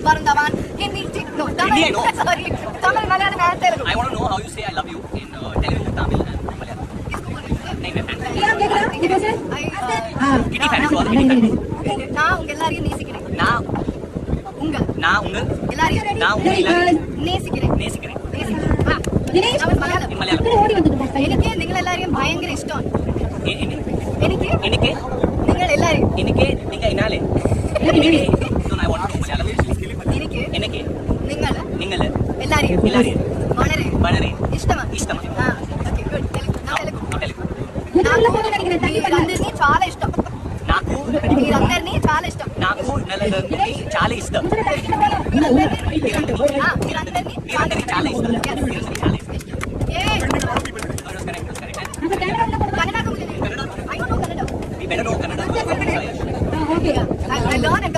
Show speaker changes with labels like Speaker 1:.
Speaker 1: Varun Dhawan, Hindi, no, Tamil,
Speaker 2: I know.
Speaker 1: sorry, Tamil, Malayalam and Telugu.
Speaker 2: I want to know how you say I love you in Telugu, Tamil and Malayalam. Name your fan. Kitty fan is called Kitty fan.
Speaker 1: நான் உங்க எல்லாரையும் நேசிக்கிறேன்.
Speaker 2: நான் உங்க
Speaker 1: எல்லாரையும் நேசிக்கிறேன். മലയാളം എനിക്ക് നിങ്ങൾ എല്ലാരെയും ഭയങ്കര ഇഷ്ടമാണ്. എനിക്ക് നിങ്ങൾ എല്ലാരെയും എനിക്ക് നിങ്ങൾ എല്ലാരെയും വളരെ ఇష్టമാണ്. Okay good. మీరందరినీ చాలా ఇష్టం. మీరందరినీ చాలా ఇష్టం.
Speaker 2: చాలా ఇష్టం.
Speaker 1: మీరందరినీ చాలా ఇష్టం.